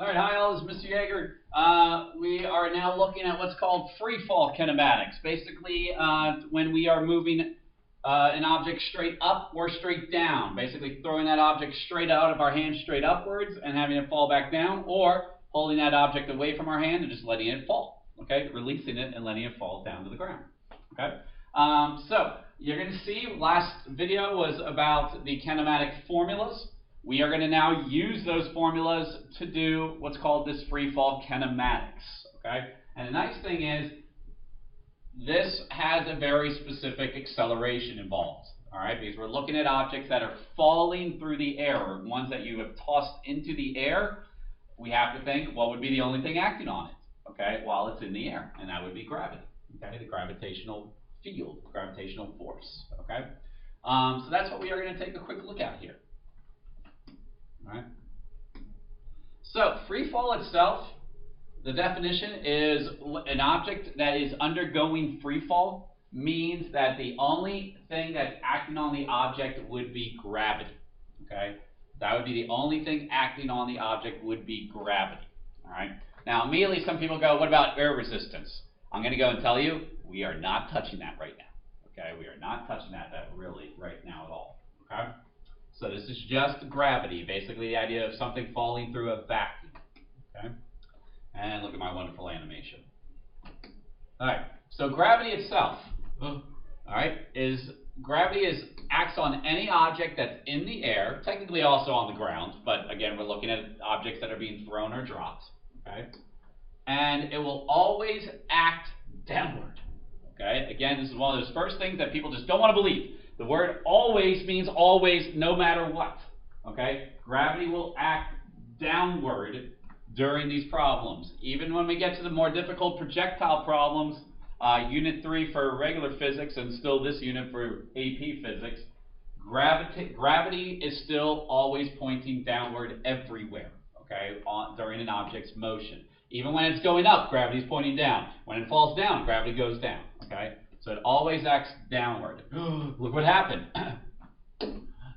All right, hi all, this is Mr. Yeager. We are now looking at what's called freefall kinematics. Basically, when we are moving an object straight up or straight down, basically throwing that object straight out of our hand straight upwards and having it fall back down, or holding that object away from our hand and just letting it fall, okay? Releasing it and letting it fall down to the ground, okay? So you're going to see last video was about the kinematic formulas. We are going to now use those formulas to do what's called this freefall kinematics, okay? And the nice thing is this has a very specific acceleration involved, all right? Because we're looking at objects that are falling through the air, or ones that you have tossed into the air. We have to think what would be the only thing acting on it, okay, while it's in the air, and that would be gravity, okay? The gravitational field, gravitational force, okay? So that's what we are going to take a quick look at here. All right. So free fall itself, the definition is an object that is undergoing free fall means that the only thing that's acting on the object would be gravity. Okay, that would be the only thing acting on the object would be gravity. All right. Now immediately some people go, what about air resistance? I'm going to go and tell you, we are not touching that right now. Okay, we are not touching that really right now at all. Okay. So this is just gravity, basically the idea of something falling through a vacuum, okay? And look at my wonderful animation. All right, so gravity itself, all right, acts on any object that's in the air, technically also on the ground, but again, we're looking at objects that are being thrown or dropped, okay? And it will always act downward, okay? Again, this is one of those first things that people just don't want to believe. The word always means always, no matter what, okay? Gravity will act downward during these problems. Even when we get to the more difficult projectile problems, Unit 3 for regular physics and still this unit for AP physics, gravity is still always pointing downward everywhere, okay, during an object's motion. Even when it's going up, gravity is pointing down. When it falls down, gravity goes down, okay? So it always acts downward. Look what happened.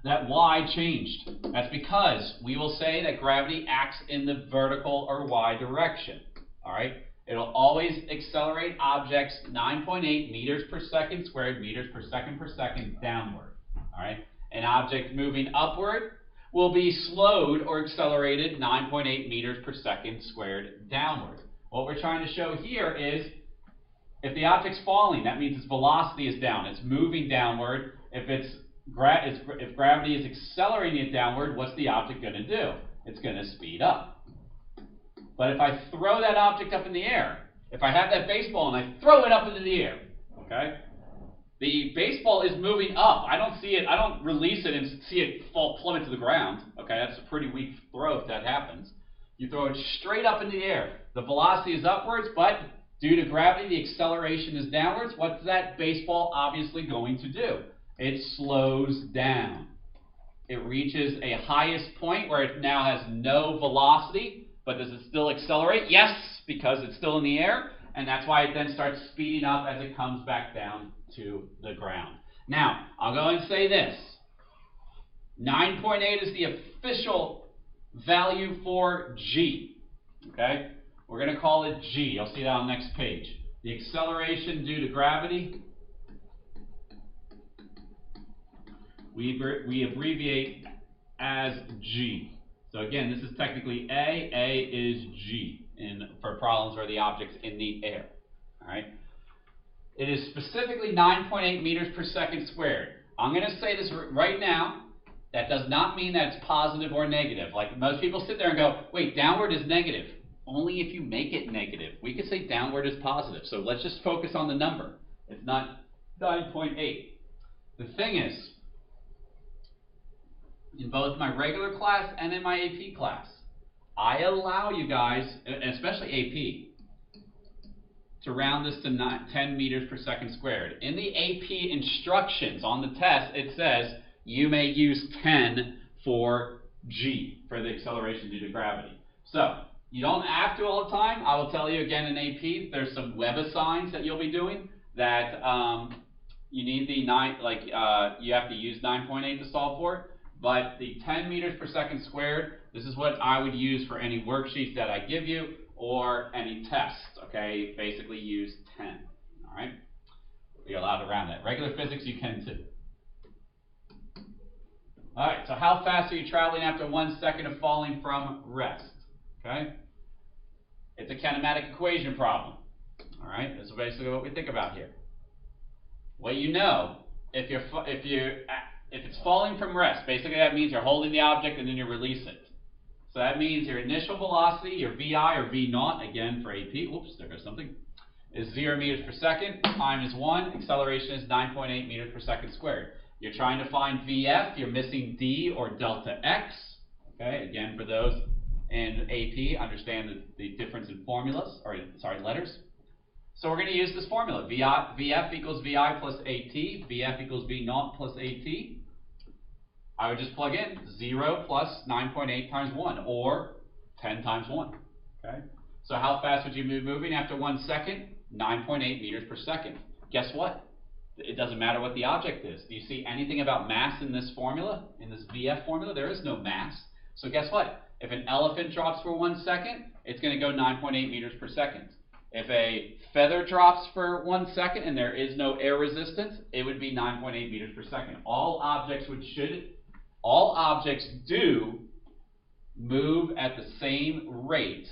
That y changed. That's because we will say that gravity acts in the vertical or y direction. All right? It'll always accelerate objects 9.8 meters per second squared, meters per second downward. All right? An object moving upward will be slowed or accelerated 9.8 meters per second squared downward. What we're trying to show here is if the object's falling, that means its velocity is down. It's moving downward. If gravity is accelerating it downward, what's the object going to do? It's going to speed up. But if I throw that object up in the air, if I have that baseball and I throw it up into the air, okay, the baseball is moving up. I don't see it. I don't release it and see it plummet to the ground. Okay, that's a pretty weak throw if that happens. You throw it straight up in the air. The velocity is upwards, but due to gravity, the acceleration is downwards. What's that baseball obviously going to do? It slows down. It reaches a highest point where it now has no velocity, but does it still accelerate? Yes, because it's still in the air, and that's why it then starts speeding up as it comes back down to the ground. Now, I'll go and say this. 9.8 is the official value for g, okay? We're going to call it g. You'll see that on the next page. The acceleration due to gravity, we abbreviate as g. So again, this is technically A is g for problems where the object's in the air. All right. It is specifically 9.8 meters per second squared. I'm going to say this right now. That does not mean that it's positive or negative. Like most people sit there and go, wait, downward is negative. Only if you make it negative. We could say downward is positive. So let's just focus on the number. It's not 9.8. The thing is, in both my regular class and in my AP class, I allow you guys, especially AP, to round this to 10 meters per second squared. In the AP instructions on the test, it says you may use 10 for g, for the acceleration due to gravity. So you don't have to all the time. I will tell you again in AP, there's some webassigns that you'll be doing that you need the you have to use 9.8 to solve for it. But the 10 meters per second squared, this is what I would use for any worksheets that I give you or any tests, okay? Basically use 10, all right? You're allowed to round that. Regular physics, you can too. All right, so how fast are you traveling after 1 second of falling from rest, okay? It's a kinematic equation problem, all right? This is basically what we think about here. What you know, if it's falling from rest, basically that means you're holding the object and then you release it. So that means your initial velocity, your VI or V naught, again for AP, whoops, there goes something, is 0 meters per second, time is 1, acceleration is 9.8 meters per second squared. You're trying to find VF, you're missing D or delta X. Okay, again for those in AP, understand the difference in formulas, or sorry, letters. So we're going to use this formula, VF equals VI plus AT, VF equals V naught plus AT. I would just plug in 0 plus 9.8 times 1, or 10 times 1. Okay? So how fast would you be moving after 1 second? 9.8 meters per second. Guess what? It doesn't matter what the object is. Do you see anything about mass in this formula, in this VF formula? There is no mass. So guess what? If an elephant drops for 1 second, it's going to go 9.8 meters per second. If a feather drops for 1 second and there is no air resistance, it would be 9.8 meters per second. All objects do move at the same rate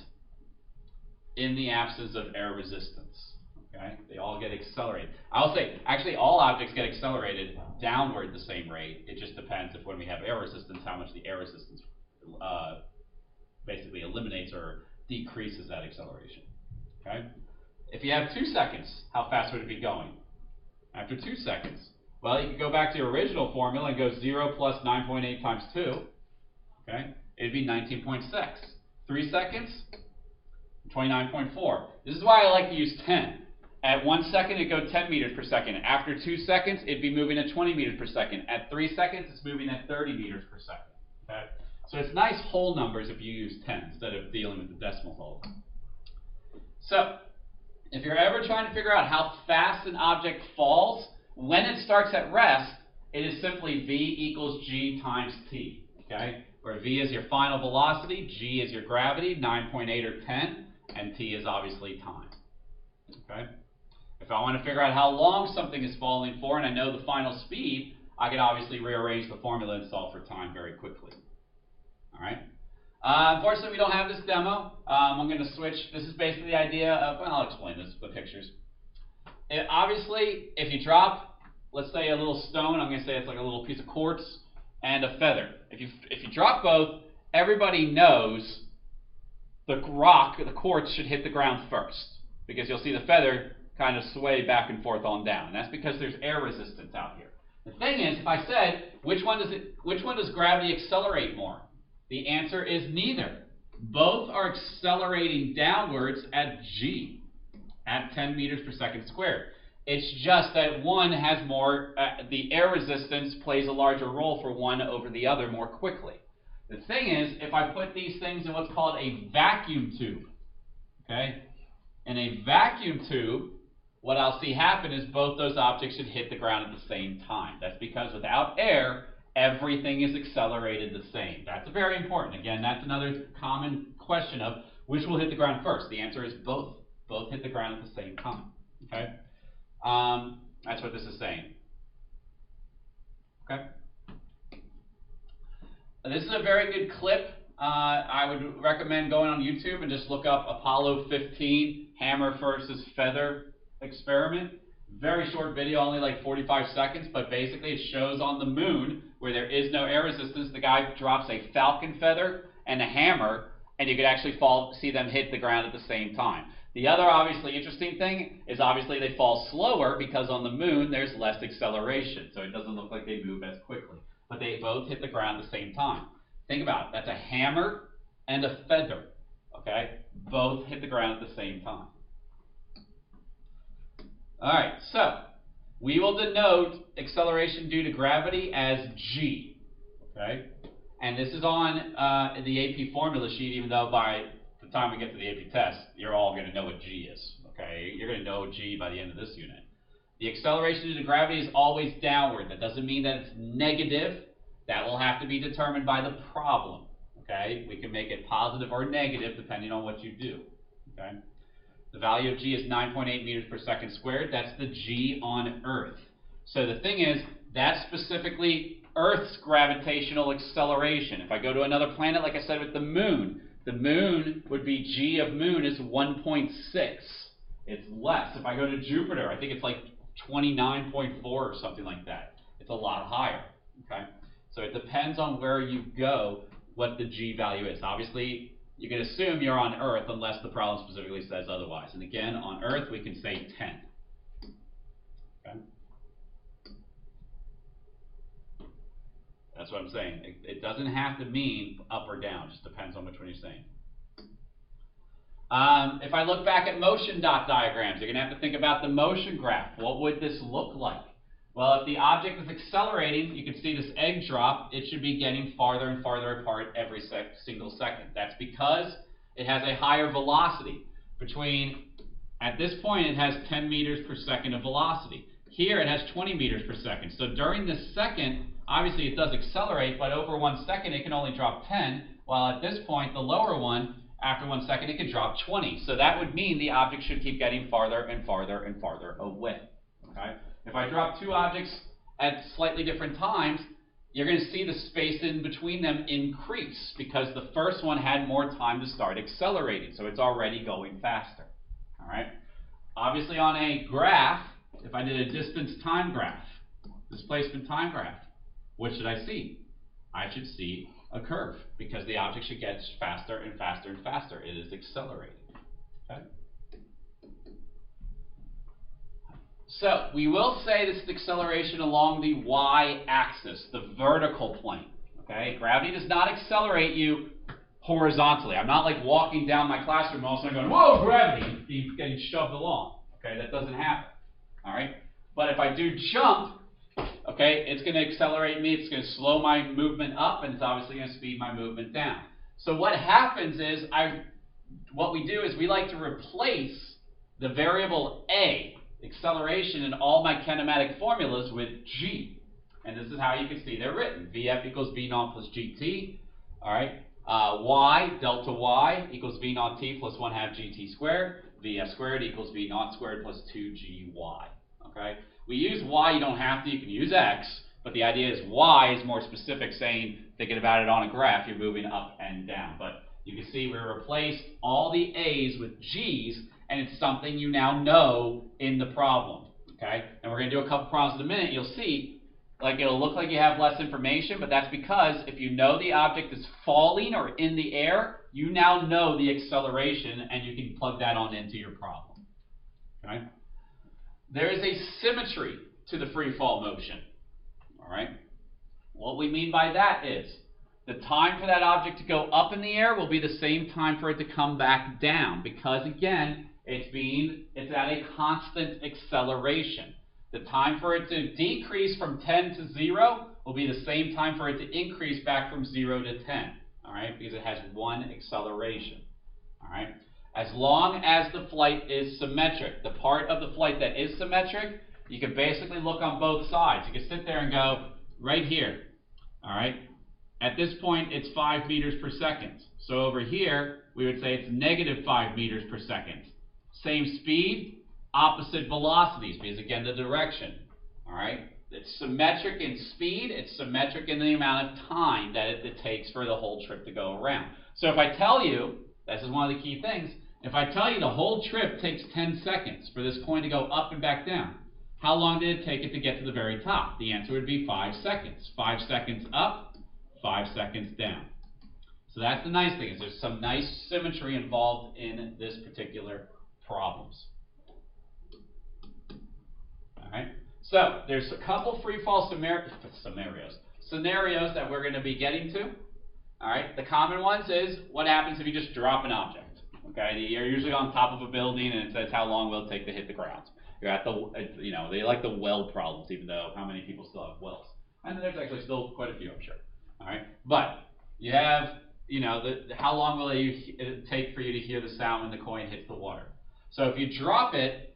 in the absence of air resistance. Okay? They all get accelerated. I'll say, actually, all objects get accelerated downward the same rate. It just depends if when we have air resistance, how much the air resistance basically eliminates or decreases that acceleration. Okay? If you have 2 seconds, how fast would it be going? After 2 seconds, well, you could go back to your original formula and go 0 plus 9.8 times 2. Okay? It'd be 19.6. 3 seconds, 29.4. This is why I like to use 10. At 1 second, it'd go 10 meters per second. After 2 seconds, it'd be moving at 20 meters per second. At 3 seconds, it's moving at 30 meters per second. Okay? So it's nice whole numbers if you use 10 instead of dealing with the decimals all the time. So, if you're ever trying to figure out how fast an object falls, when it starts at rest, it is simply V equals G times T. Okay? Where V is your final velocity, G is your gravity, 9.8 or 10, and T is obviously time. Okay? If I want to figure out how long something is falling for, and I know the final speed, I can obviously rearrange the formula and solve for time very quickly. All right? Unfortunately, we don't have this demo. I'm going to switch. This is basically the idea of, well, I'll explain this with pictures. Obviously, if you drop, let's say a little stone, I'm going to say it's like a little piece of quartz, and a feather. If you drop both, everybody knows the quartz should hit the ground first, because you'll see the feather kind of sway back and forth on down. And that's because there's air resistance out here. The thing is, if I said, which one does gravity accelerate more? The answer is neither. Both are accelerating downwards at G, at 10 meters per second squared. It's just that one has more, the air resistance plays a larger role for one over the other more quickly. The thing is, if I put these things in what's called a vacuum tube, okay? In a vacuum tube, what I'll see happen is both those objects should hit the ground at the same time. That's because without air, everything is accelerated the same. That's very important. Again, that's another common question of which will hit the ground first. The answer is both. Both hit the ground at the same time. Okay? That's what this is saying. Okay? This is a very good clip. I would recommend going on YouTube and just look up Apollo 15 hammer versus feather experiment. Very short video, only like 45 seconds, but basically it shows on the moon where there is no air resistance, the guy drops a falcon feather and a hammer, and you could actually see them hit the ground at the same time. The other obviously interesting thing is obviously they fall slower because on the moon there's less acceleration, so it doesn't look like they move as quickly. But they both hit the ground at the same time. Think about it. That's a hammer and a feather. Okay? Both hit the ground at the same time. All right, so we will denote acceleration due to gravity as G. Okay? And this is on the AP formula sheet, even though by the time we get to the AP test, you're all going to know what G is. Okay? You're going to know G by the end of this unit. The acceleration due to gravity is always downward. That doesn't mean that it's negative. That will have to be determined by the problem. Okay, we can make it positive or negative depending on what you do. Okay, the value of g is 9.8 meters per second squared. That's the g on Earth. So the thing is, that's specifically Earth's gravitational acceleration. If I go to another planet, like I said with the moon would be g of moon is 1.6. It's less. If I go to Jupiter, I think it's like 29.4 or something like that. It's a lot higher. Okay, so it depends on where you go, what the g value is. Obviously, you can assume you're on Earth unless the problem specifically says otherwise. And again, on Earth, we can say 10. Okay? That's what I'm saying. It doesn't have to mean up or down. It just depends on which one you're saying. If I look back at motion dot diagrams, you're going to have to think about the motion graph. What would this look like? Well, if the object is accelerating, you can see this egg drop. It should be getting farther and farther apart every single second. That's because it has a higher velocity. At this point, it has 10 meters per second of velocity. Here, it has 20 meters per second. So during this second, obviously it does accelerate, but over 1 second, it can only drop 10, while at this point, the lower one, after 1 second, it can drop 20. So that would mean the object should keep getting farther and farther and farther away. Okay? If I drop two objects at slightly different times, you're going to see the space in between them increase because the first one had more time to start accelerating, so it's already going faster. All right? Obviously, on a graph, if I did a distance time graph, displacement time graph, what should I see? I should see a curve because the object should get faster and faster and faster. It is accelerating. Okay? So we will say this is acceleration along the y-axis, the vertical plane. Okay? Gravity does not accelerate you horizontally. I'm not like walking down my classroom and all of a sudden going, whoa, gravity, and getting shoved along. Okay? That doesn't happen. All right? But if I do jump, okay, it's going to accelerate me, it's going to slow my movement up, and it's obviously going to speed my movement down. So what happens is, what we do is we like to replace the variable a, acceleration, in all my kinematic formulas with g. And this is how you can see they're written. Vf equals v naught plus gt. All right. Y, delta y, equals v naught t plus 1/2 gt squared. Vf squared equals v naught squared plus 2gy. Okay. We use y, you don't have to, you can use x, but the idea is y is more specific, saying, thinking about it on a graph, you're moving up and down. But you can see we replaced all the a's with g's, and it's something you now know in the problem. Okay? And we're going to do a couple problems in a minute. You'll see, like, it'll look like you have less information, but that's because if you know the object is falling or in the air, you now know the acceleration, and you can plug that on into your problem. Okay? There is a symmetry to the free fall motion. All right? What we mean by that is the time for that object to go up in the air will be the same time for it to come back down because, again, it's at a constant acceleration. The time for it to decrease from 10 to 0 will be the same time for it to increase back from 0 to 10. All right? Because it has one acceleration. All right? As long as the flight is symmetric. The part of the flight that is symmetric, you can basically look on both sides. You can sit there and go, right here, all right? At this point, it's 5 meters per second. So over here, we would say it's negative 5 meters per second. Same speed, opposite velocities, because again, the direction, all right? It's symmetric in speed, it's symmetric in the amount of time that it takes for the whole trip to go around. So if I tell you, this is one of the key things, if I tell you the whole trip takes 10 seconds for this coin to go up and back down, how long did it take it to get to the very top? The answer would be 5 seconds. 5 seconds up, 5 seconds down. So that's the nice thing, is there's some nice symmetry involved in this particular problems. All right. So there's a couple free fall scenarios that we're going to be getting to. All right. The common ones is what happens if you just drop an object. Okay. You're usually on top of a building, and it says how long will it take to hit the ground. You're at the, they like the well problems, even though how many people still have wells? And there's actually still quite a few, I'm sure. All right. But you have, how long will it take for you to hear the sound when the coin hits the water? So if you drop it,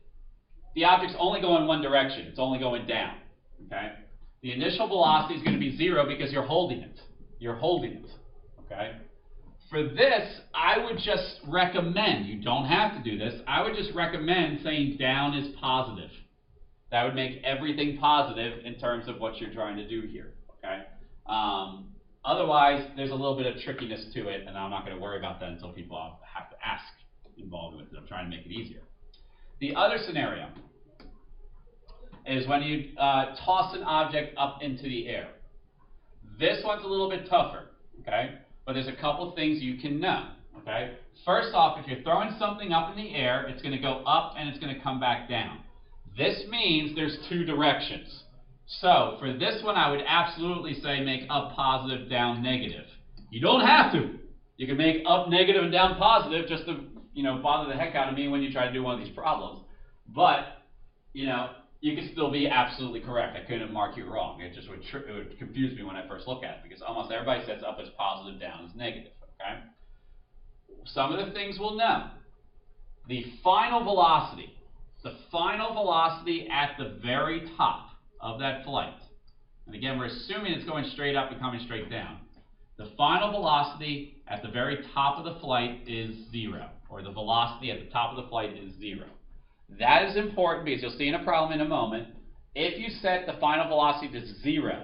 the object's only going one direction. It's only going down. Okay. The initial velocity is going to be 0 because you're holding it. You're holding it, okay? For this, I would just recommend, you don't have to do this, I would just recommend saying down is positive. That would make everything positive in terms of what you're trying to do here, okay? Otherwise, there's a little bit of trickiness to it, and I'm not going to worry about that until people have to ask involved with it. I'm trying to make it easier. The other scenario is when you toss an object up into the air. This one's a little bit tougher, okay? But there's a couple things you can know, okay? First off, if you're throwing something up in the air, it's going to go up and it's going to come back down. This means there's two directions. So for this one, I would absolutely say make up positive, down negative. You don't have to. You can make up negative and down positive just to, bother the heck out of me when you try to do one of these problems. But, you can still be absolutely correct. I couldn't mark you wrong. It just would confuse me when I first look at it because almost everybody sets up as positive, down as negative. Okay. Some of the things we'll know. The final velocity at the very top of that flight. And again, we're assuming it's going straight up and coming straight down. The final velocity at the very top of the flight is 0, or the velocity at the top of the flight is 0. That is important because you'll see in a problem in a moment. If you set the final velocity to 0,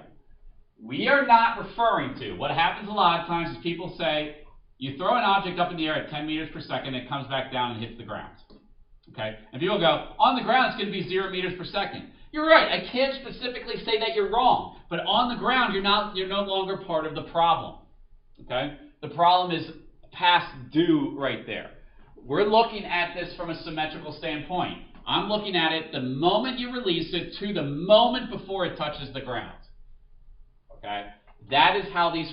we are not referring to, what happens a lot of times is people say, you throw an object up in the air at 10 meters per second, it comes back down and hits the ground. Okay? And people go, on the ground it's going to be 0 meters per second. You're right, I can't specifically say that you're wrong, but on the ground you're no longer part of the problem. Okay? The problem is past due right there. We're looking at this from a symmetrical standpoint. I'm looking at it the moment you release it to the moment before it touches the ground. Okay? That is how these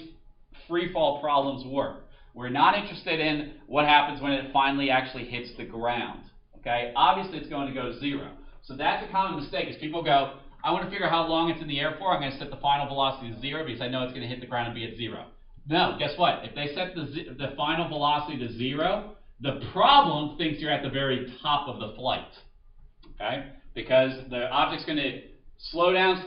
free fall problems work. We're not interested in what happens when it finally actually hits the ground. Okay? Obviously it's going to go 0. So that's a common mistake is people go, I want to figure out how long it's in the air for. I'm going to set the final velocity to 0 because I know it's going to hit the ground and be at 0. No, guess what? If they set the final velocity to 0, the problem thinks you're at the very top of the flight, okay? Because the object's going to slow down,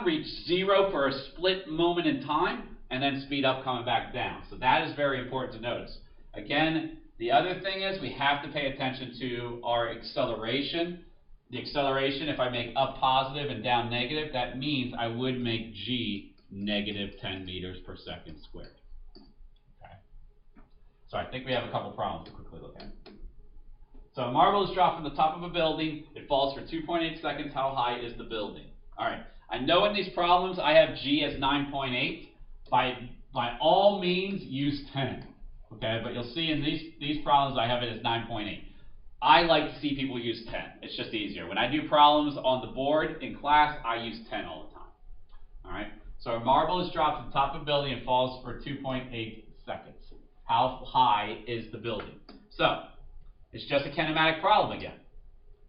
reach 0 for a split moment in time, and then speed up coming back down. So that is very important to notice. Again, the other thing is we have to pay attention to our acceleration. The acceleration, if I make up positive and down negative, that means I would make g negative 10 meters per second squared. So I think we have a couple problems to quickly look at. So a marble is dropped from the top of a building. It falls for 2.8 seconds. How high is the building? All right. I know in these problems I have g as 9.8. By all means, use 10. Okay, but you'll see in these problems I have it as 9.8. I like to see people use 10. It's just easier. When I do problems on the board in class, I use 10 all the time. All right. So a marble is dropped from the top of a building and falls for 2.8 seconds. How high is the building? So, it's just a kinematic problem again.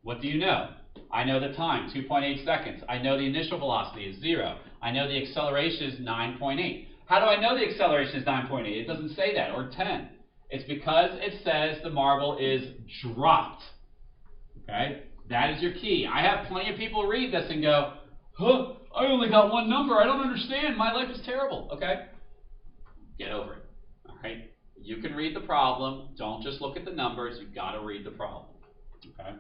What do you know? I know the time, 2.8 seconds. I know the initial velocity is 0. I know the acceleration is 9.8. How do I know the acceleration is 9.8? It doesn't say that, or 10. It's because it says the marble is dropped. Okay? That is your key. I have plenty of people read this and go, huh, I only got one number. I don't understand. My life is terrible. Okay? Get over it. All right? You can read the problem. Don't just look at the numbers. You've got to read the problem. Okay?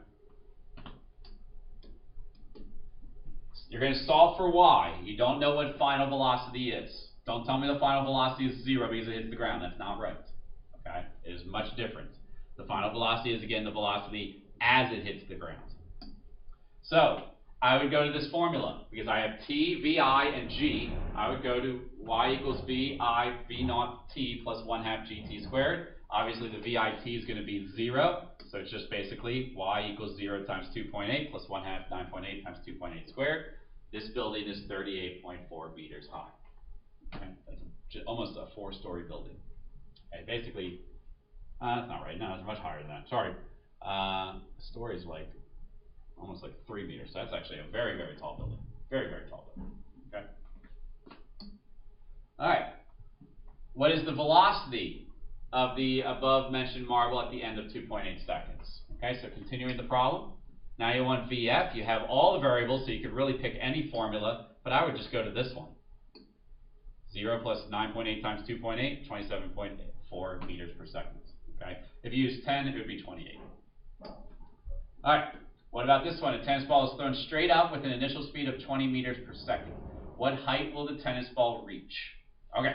You're going to solve for y. You don't know what final velocity is. Don't tell me the final velocity is 0 because it hits the ground. That's not right. Okay? It is much different. The final velocity is, again, the velocity as it hits the ground. So, I would go to this formula because I have t, vi, and g. I would go to y equals vi, v naught t plus 1/2 gt squared. Obviously, the vit is going to be 0. So it's just basically y equals 0 times 2.8 plus 1/2 9.8 times 2.8 squared. This building is 38.4 meters high. Okay? That's almost a 4-story building. Okay, basically, that's not right. No, it's much higher than that. Sorry. The story is like almost like 3 meters. So that's actually a very, very tall building. Very, very tall building. Okay. All right. What is the velocity of the above mentioned marble at the end of 2.8 seconds? Okay, so continuing the problem. Now you want VF. You have all the variables, so you could really pick any formula But I would just go to this one. 0 plus 9.8 times 2.8, 27.4 meters per second. Okay? If you use 10, it would be 28. All right. What about this one? A tennis ball is thrown straight up with an initial speed of 20 meters per second. What height will the tennis ball reach? Okay.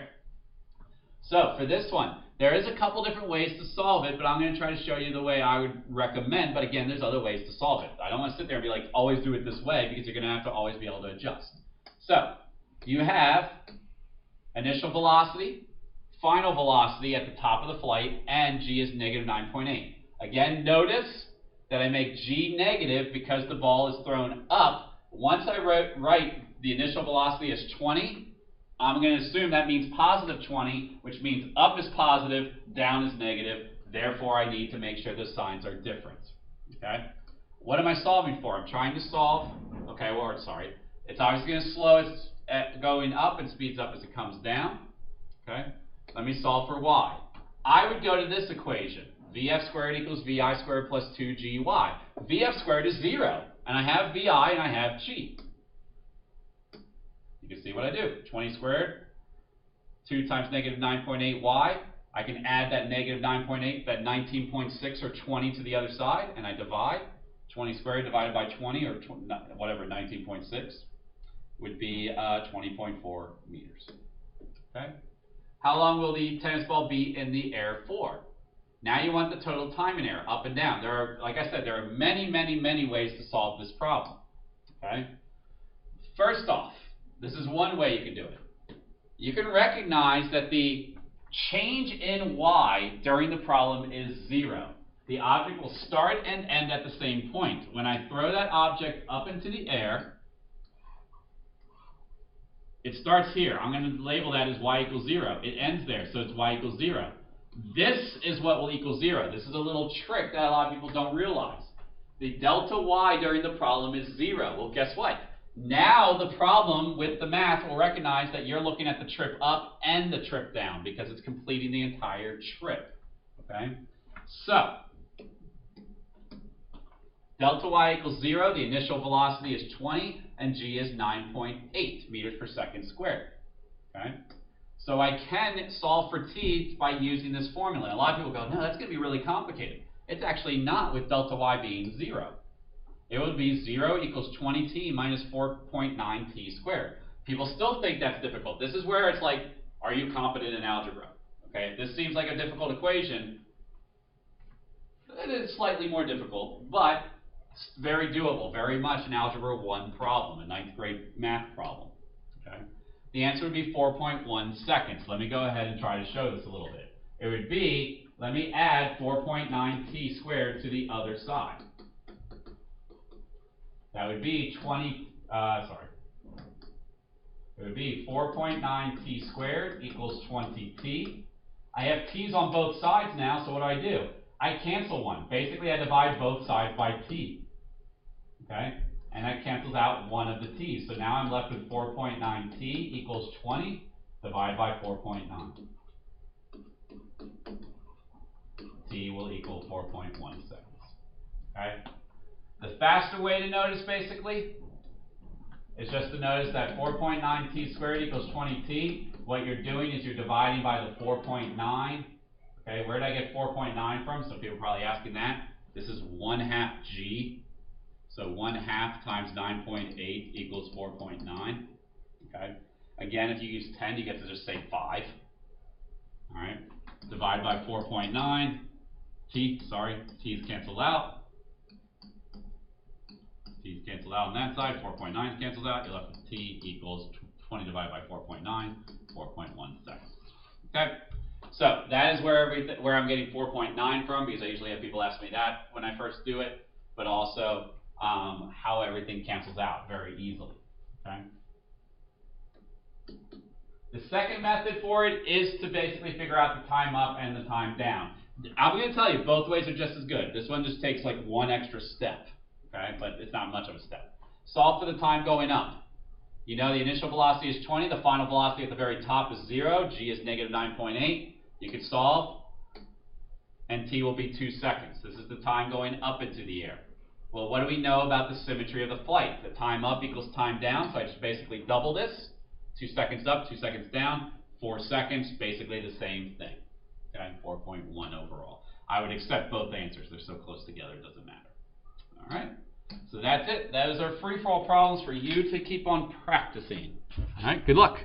So for this one, there is a couple different ways to solve it, but I'm going to try to show you the way I would recommend. But again, there's other ways to solve it. I don't want to sit there and be like, always do it this way, because you're going to have to always be able to adjust. So you have initial velocity, final velocity at the top of the flight, and g is negative 9.8. Again, notice that I make g negative because the ball is thrown up. Once I write the initial velocity as 20, I'm going to assume that means positive 20, which means up is positive, down is negative. Therefore, I need to make sure the signs are different. Okay? What am I solving for? I'm trying to solve, okay, well, sorry. It's obviously going to slow as going up and speeds up as it comes down. Okay? Let me solve for y. I would go to this equation. Vf squared equals Vi squared plus 2Gy. Vf squared is 0, and I have Vi and I have G. You can see what I do. 20 squared, 2 times negative 9.8y. I can add that negative 9.8, that 19.6 or 20 to the other side, and I divide. 20 squared divided by 20, or whatever, 19.6, would be 20.4 meters. Okay? How long will the tennis ball be in the air for? Now you want the total time in air, up and down. There are, like I said, there are many, many, many ways to solve this problem. Okay? First off, this is one way you can do it. You can recognize that the change in y during the problem is 0. The object will start and end at the same point. When I throw that object up into the air, it starts here. I'm going to label that as y equals 0. It ends there, so it's y equals 0. This is what will equal 0. This is a little trick that a lot of people don't realize. The delta y during the problem is 0. Well, guess what? Now the problem with the math will recognize that you're looking at the trip up and the trip down because it's completing the entire trip. Okay? So, delta y equals 0. The initial velocity is 20, and g is 9.8 meters per second squared. Okay? So I can solve for t by using this formula. And a lot of people go, no, that's going to be really complicated. It's actually not with delta y being 0. It would be 0 equals 20t minus 4.9t squared. People still think that's difficult. This is where it's like, are you competent in algebra? Okay, if this seems like a difficult equation, it is slightly more difficult, but it's very doable, very much an Algebra 1 problem, a 9th grade math problem. Okay? The answer would be 4.1 seconds. Let me go ahead and try to show this a little bit. It would be, let me add 4.9t squared to the other side. That would be it would be 4.9t squared equals 20t. I have t's on both sides now, so what do? I cancel one. Basically, I divide both sides by t. Okay? And that cancels out one of the t's. So now I'm left with 4.9t equals 20 divided by 4.9. T will equal 4.1 seconds. Okay? The faster way to notice, basically, is just to notice that 4.9t squared equals 20t. What you're doing is you're dividing by the 4.9. Okay, where did I get 4.9 from? Some people are probably asking that. This is 1/2 g. So 1/2 times 9.8 equals 4.9. Okay. Again, if you use 10, you get to just say 5. All right. Divide by 4.9. T's cancel out. T's cancel out on that side. 4.9 cancels out. You're left with t equals 20 divided by 4.9, 4.1 seconds. Okay. So that is where I'm getting 4.9 from, because I usually have people ask me that when I first do it, but also how everything cancels out very easily. Okay. The second method for it is to basically figure out the time up and the time down. I'm going to tell you, both ways are just as good. This one just takes like one extra step, okay, but it's not much of a step. Solve for the time going up. You know the initial velocity is 20, the final velocity at the very top is 0, g is negative 9.8. You could solve, and t will be 2 seconds. This is the time going up into the air. Well, what do we know about the symmetry of the flight? The time up equals time down, so I just basically double this. 2 seconds up, 2 seconds down, 4 seconds, basically the same thing. Okay, 4.1 overall. I would accept both answers. They're so close together, it doesn't matter. All right, so that's it. Those are free fall problems for you to keep on practicing. All right, good luck.